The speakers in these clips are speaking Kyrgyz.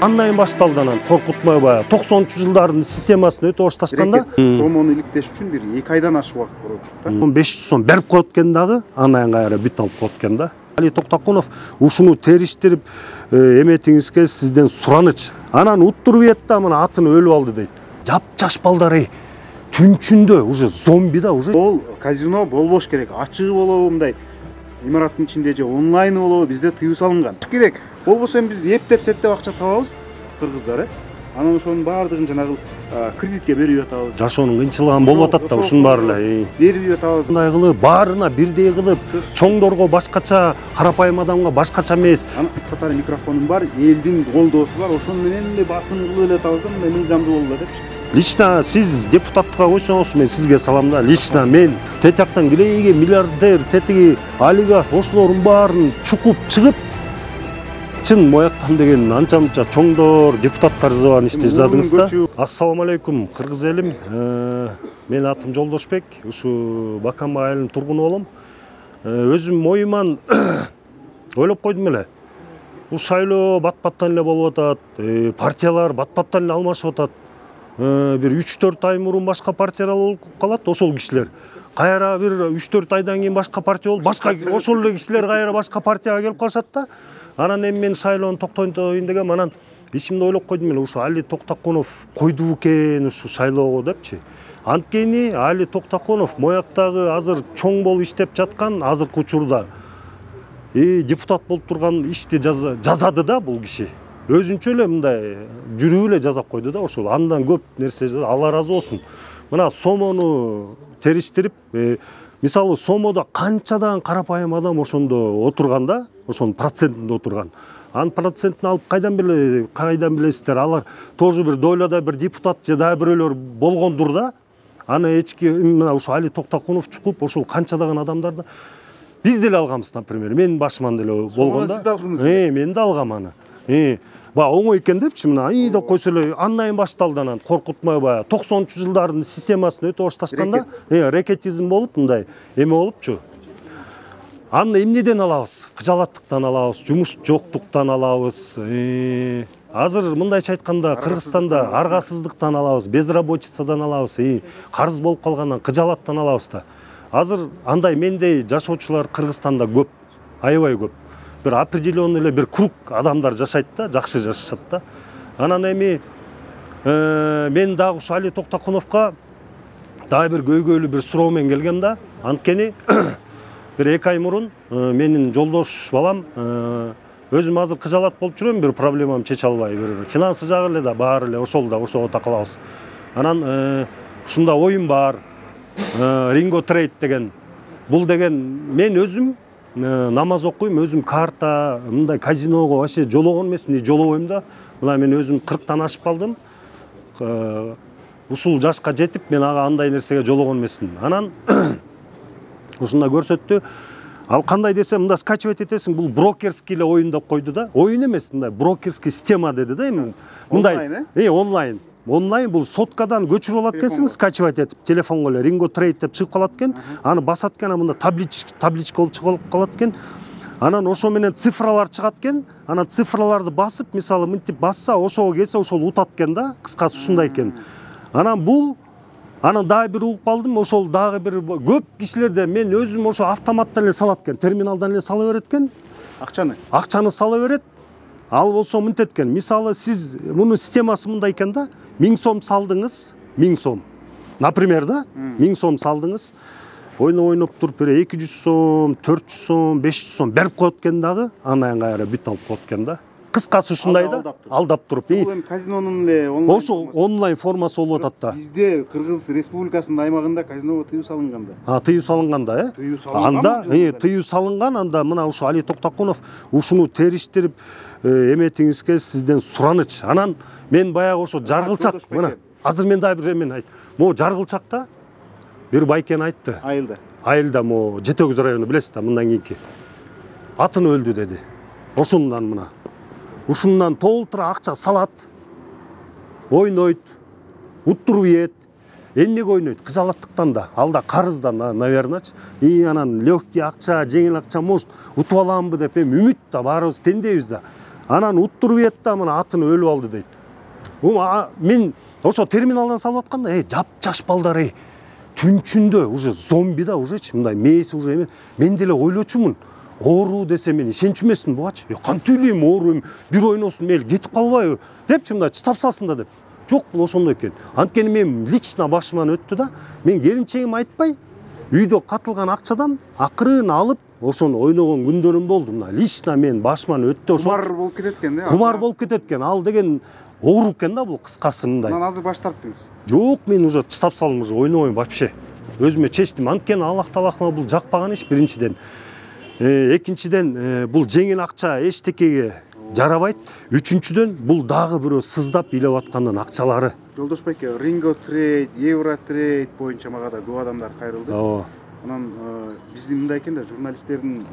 Андан башталды анан коркутмай баягы 90-жылдардын системасын өтө башташканда сомону иликтеш үчүн бир 2 айдан ашык убакыт көрөт да. 500 сом берип коет экен дагы, андан кайра бүт алып коет экен да. Али Токтокунов ушуну териштирип эметиңизге сизден сураныч. Анан Уттурбиетте мына атын өлүп алды дейт. Жап-жаш балдары түнчүндө уже зомби да уже. Ол казино болбош керек. Ачыгы болобу мындай имараттын ичинде же онлайн болобу бизде тыюу салынган. Керек. Болбосо эми биз эптеп-септеп акча табабыз кыргыздар, Анан ошонун баардыгын жанагы кредитке берип атабыз. Жашоонун кыйынчылыгын болуп атат да ушунун баары эле. Берип атабыз. Мындай кылып баарына бирдей кылып, чоңдорго башкача, карапайым адамга башкача эмес. Анан катары микрофонум бар, элдин колдоосу бар, ошону менен эле басым кылып эле атабыз да, мындай мыйзамдуу болду депчи. Лично сиз депутаттыкка койсоңуз мен сизге салам да. Лично мен тетяктан килейге миллиардер, тетиги олигарх ошолордун баарын чукуп чыгып чын мояктан деген анча-мынча чоңдор депутаттар жазган ишти жасадыңыз да. Ассаламу алейкум кыргыз элим. Мен атым Жолдошбек, ушу Баканбай айылынын тургуну болом. Өзүм оюман ойлоп койдум эле. Бул шайлоо бат-баттан эле болуп атат, партиялар бат-баттан эле алмашып атат. Bir 3-4 ай мурун башка партиялар болуп калат, ошол кишилер. Кайра bir 3-4 айдан кийин башка партия болуп, башка ошол эле кишилер кайра башка партияга келип калышат да. Анан эми мен шайлоону токтотоюн дегем, анан ичимде ойлоп койдум эле, ушу Али Токтокунов койду экен ушу шайлоого депчи. Анткени Али Токтокунов мояктагы азыр чоң болуп иштеп жаткан азыркы учурда депутат болуп турган ишти жазады да бул киши. Өзүнчө эле мындай жүрүп эле жазап койду да ошол. Андан көп нерсе жазды. Алла разы болсун. Мына сомону териштирип, мисалы сомодо канчадан карапайым адам ошондо отурганда, ошонун процентинде отурган. Анын процентин алып кайдан билесиздер? Алар тоже бир дойлада бир депутат же дагы бирөөлөр болгондур да. Аны эчки мына ушу Али Токтокунов чукуп ошол канчадаган адамдарды биз деле алганбыз, например. Менин башыман деле болгондо. Мен да алгам аны. Оңой экен депчи, мына деп койсо эле андан башталды анан коркутмай баягы 90-жылдардын системасын өтө башташканда, рекетизм болуп мындай эме болупчу. Аны эмнеден алабыз? Кыжалаттыктан алабыз, жумуш жоктуктан алабыз. Азыр мындайча айтканда Кыргызстанда аргасыздыктан алабыз, безработицадан алабыз, карыз болуп калгандан кыжалаттан алабыз да. Азыр андай мендей жашоочулар Кыргызстанда көп, аябай көп. Bir определенный эле bir круг адамдар жашайт да, жакшы жашашат да. Анан эми мен дагы ушу Али Токтокуновго дагы bir көйгөйлүү bir суроо менен келгем да. Анткени bir 2 ай мурун менин жолдош балам өзүм азыр кыжалат болуп жүрөм, bir проблемамды чече албай, bir финансы жагы эле да баары эле ошого такалабыз. Анан ушунда оюм бар. Ringo Trade деген. Бул деген мен өзүм намаз окуйм, өзүм карта, мындай казиного вообще жологон эмесмин, жолобойм да. Мына мен өзүм 40тан ашып калдым. Ушул жашка жетип мен андай нерсеге жологон эмесмин. Анан ушунда көрсөттү. Ал кандай десем, мында скачивать этесиң, бул брокерский эле оюн деп койду да. Оюн эмес, мындай брокерский система деди да эми. Мындай онлайн. Онлайн бул соткадан көчүрүп алат экенсиң, скачивать этип, телефонго эле Ringo Trade деп чыгып калат экен. Аны басат экен, мында табличка болуп чыгып калат экен. Анан ошо менен цифралар чыгат экен. Анан цифраларды басып, мисалы мынтип басса, ошого келсе ошол утат экен да. Кыскасы ушундай экен. Анан дагы бир угуп калдым, ошол дагы бир көп кишилерде мен өзүм ошо автоматтан эле салат экен, терминалдан эле сала берет экен. Акчаны сала берет. Ал болсо мынтет экен. Мисалы сиз мунун системасы мындай экен да. 1000 сом салдыңыз, 1000 сом. Например да, 1000 сом салдыңыз. Ойноп туруп 200 сом, 400 сом, 500 сом берип коет экен дагы, андан кайра бүт алып коет экен да. Кыскасы ушундай да, алдап туруп. Бул эми казинонун эле онлайн формасы болуп атат да. Бизде Кыргыз Республикасынын аймагында казиного тыюу салынган да. Тыюу салынган да, Анда тыюу салынган, анда мына ушу Али Токтокунов ушуну териштирип эметиңизге сизден сураныч. Анан мен баягы ошо жаргылчак, мына азыр мен дагы бир эмен айт. Могу жаргылчакта бир байкени айтты. Айылда могу Жетөгүз району билесиз да, мындан кийинки. Атын өлдү деди. Ошундан мына. Ушундан толтура акча салат. Ойнойт. Уттурбиет. Эмнеге ойнойт? Кыжалаттыктан да, алда карыздан, наверное. Анан легкий акча, жеңил акча, может, утуп аламбы деп эми үмүт да, баарыбыз пендебиз да. анан уттуруп ийет да мына атын өлүп алды дейт. Мен ошо терминалдан салып атканда, жап-жаш балдар, түнчүндө уже зомби да ужечи, мындай мээси уже эме. Мен деле ойлочумун. Оору десе мен ишенчү эмесмин бугачы. Кантип элем оору, бир ойносун мели кетип калбайбы депчи, мындай чытап салсын да деп. Жок, бул ошондой экен. Анткени мен лично башыман өттү да, мен келинчегиме айтпай, үйдө катылган акчадан акырын алып, ошону ойногон күндөрүм болду. Мына лично мен башыман өттү ошо. Кумар болуп кетет экен да. Кумар болуп кетет экен. Ал деген оору экен да, бул кыскасы мындай. Анан азыр баш тарттыңыз. Жок, мен уже чытап салдым, уже ойнобойм вообще. Өзүмө чечтим. Анткени Аллах Таалага бул жакпаган иш биринчиден. Экинчиден, бул жеңил акча эчтекеге жарабайт. Үчүнчүдөн, бул дагы бирөө сыздап илеп аткандын акчалары. Жолдош байке, Ringo Trade, Euro Trade боюнча мага да көп адамдар кайрылды. Ооба. Анан биздин мындай экен да, журналисттердин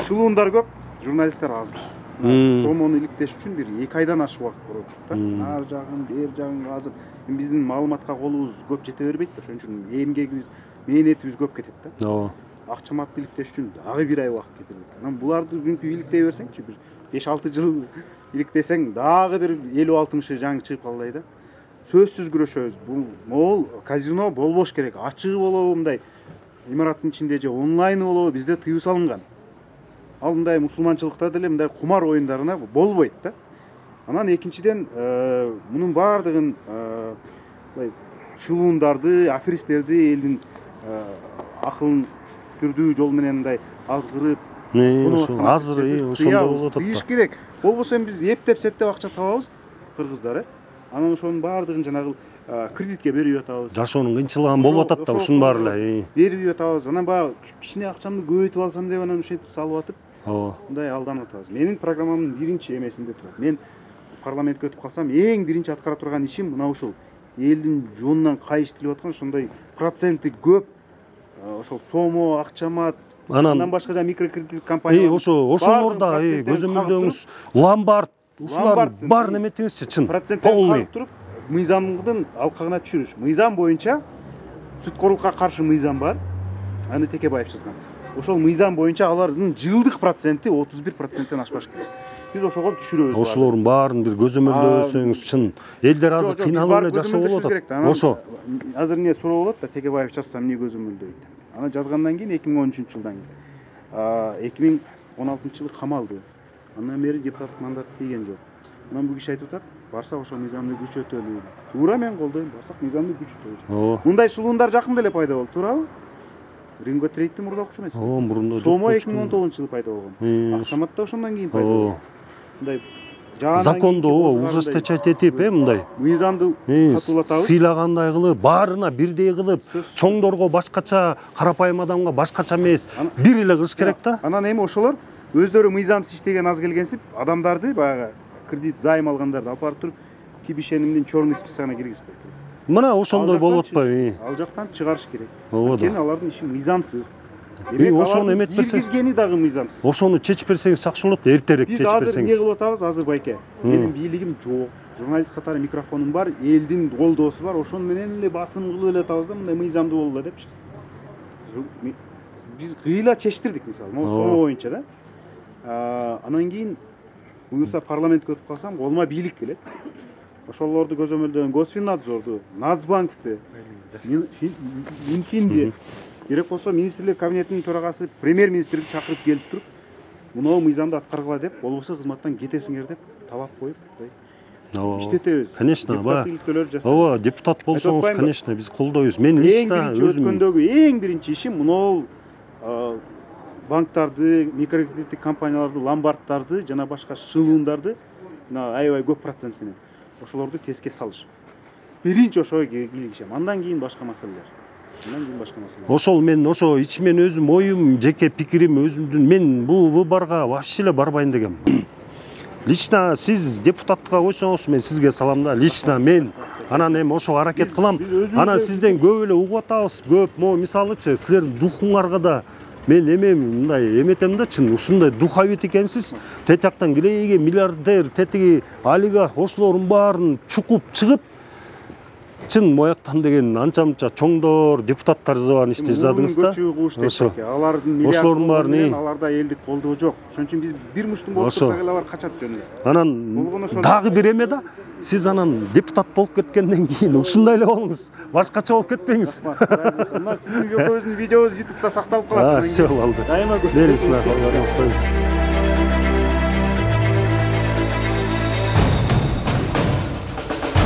шылуундар көп, журналисттер азбыз. Сомону иликтеш үчүн бир 2 айдан ашык убакыт көрөт да. Ар жагын, бер жагын казып, биздин маалыматка колубуз көп жете бербейт да. Ошон үчүн эмгегибиз, мээнетибиз көп кетет да. Ооба. Акчаматты иликтеш үчүн дагы 1 ай убакыт кетирет. Анан буларды күнтү иликтей берсеңчи, бир 5-6 жыл иликтесең дагы бир 50-60 жаңы чыгып калдай да. Сөзсүз күрөшөбүз. Бул могул казино болбош керек. Ачыгы болобу, мындай имараттын ичинде же онлайн болобу, бизде тыюу салынган. Ал мындай мусулманчылыкта деле мындай кумар оюндарына болбойт да. Анан экинчиден мунун баардыгын шылуундарды, аферисттерди элдин акылын түрдүү жол менен мындай азгырып, азыр ошондой болуп атат. Тийиш керек. Болбосо биз эптеп-септеп акча табабыз, кыргыздар. Анан ошонун баардыгын жанагы кредитке берип атабыз. Жашоонун кыйынчылыгы болуп атат да, ушунун баары эле. Берип атабыз. Анан баягы кичине акчамды көбөйтүп алсам деп анан ушинтип салып атып, Ооба. мындай алданып атабыз. Менин программамдын биринчи эмесинде турат. Мен парламентке өтүп калсам, эң биринчи аткара турган ишим мына ушул. Элдин жоонунан кайыш тилип аткан ошондой проценти көп, ошол сомо, акчамат, андан башка жана микрокредит компания. Ошолорда көзөмөлдөңүз ломбард, ушулар бар неметиңизчи чын. Полный туруп, мыйзамдын алкагына түшүрүш. Мыйзам боюнча сүткорлукка каршы мыйзам бар. Аны Текебаев жазган. Ошол мыйзам боюнча алардын жылдык проценти 31%тен ашпаш керек. Биз ошого түшүрөбүз. Ошолордун баарын бир көзөмөлдөсөңүз чын. Элдер азыр кыйналып эле жашоо болуп атат. Ошо. Азыр эмне суроо болот да, Текебаев жазса эмне көзөмөлдөйт. Аны жазгандан кийин 2013-жылдан кийин 2016-жылы камалды. Андан бери депутаттык мандат тийген жок. Анан бул киши айтып атат, барсак ошо мыйзамды күчөтөлү. Туура, мен колдойм, барсак мыйзамды күчөтөбүз. Мындай шылуундар жакында эле пайда болду, туурабы? Ringo Trade'ти мурда окшо эмес. Ооба, мурунда жок. Сомо 2019-жылы пайда болгон. Акчамат да ошондон кийин пайда болгон. Мындай закондо ужесточать этип, мындай мыйзамды катуулатабыз. Сыйлагандай кылып, баарына бирдей кылып, чоңдорго башкача, карапайым адамга башкача эмес, бир эле кылыш керек да. Анан эми ошолор өздөрү мыйзамсыз иштеген аз келгенсип, адамдарды баягы кредит займ алгандарды алып барып туруп, кибишенимдин чёрный списогуна киргизип коюп. Мына ошондой болуп атпайбы? Ал жактан чыгарыш керек. Ооба да. Анткени алардын иши мыйзамсыз. Ошону эмет берсеңиз, киргизгени дагы мыйзамсыз. Ошону чечип берсеңиз жакшы болот, эртерээк чечип берсеңиз. Биз азыр эмне кылып атабыз, азыр байке? Менин бийлигим жок. Журналист катары микрофонум бар, элдин колдоосу бар, ошону менен эле басым кылып эле атабыз да, мындай мыйзамдуу болду депчи. Биз кыйла чечтирдик мисалы, могу сомо боюнча да. Анан кийин буюрса парламентке өтүп калсам, колума бийлик келет. Ошолорду көзөмөлдөгөн Госфиннадзорду, Нацбанкты, Минфинди, керек болсо министрлер кабинетинин төрагасы премьер-министрди чакырып келип туруп, мынау мыйзамды аткаргыла деп, болбосо кызматтан кетесиңер деп талап коюп, иштетебиз. Конечно, ооба, депутат болсоңуз, конечно, биз колдойбуз. Мен лично өзүм өткөндөгү эң биринчи ишим мынау банктарды, микрокредиттик компанияларды, ломбарддарды жана башка шылуундарды аябай көп процент менен ошолорду теске салыш. Биринчи ошого кийлигишем. Андан кийин башка маселелер. Ошол мен ошо ичимен өзүм оюм, жеке пикирим өзүмдүн, мен бул выборго вообще эле барбайын дегем. Лично сиз депутаттыкка койсоңуз, мен сизге салам да. Лично мен анан эми ошого аракет кылам. Анан сизден көп эле угуп атабыз, көп. Могу мисалычы, силердин духуңарга да мен мындай эметем да, чын ушундай духовит экенсиз. Тетяктан келейге миллиардер, тетиги олигарх ошолордун баарын чукуп чыгып, чын мояктан деген анча мынча чоңдор депутаттар зван ишти жасадыңыз да. Көчүү кууш Ошо. десек, алардын Ошолордун баарын менен аларда элдик колдоо жок. Ошон үчүн биз бир муштун болуп Ошо. турсак эле алар качат жөнүнө. Анан Болгону ошону- дагы бир эме да. Сиз анан депутат болуп кеткенден кийин ушундай эле болуңуз. Башкача болуп кетпеңиз. Мына сиздин экөөбүздүн видеобуз YouTube'да сакталып калат. Все, болду. Дайыма Бериңиз, көрсөтүңүз. рахмат.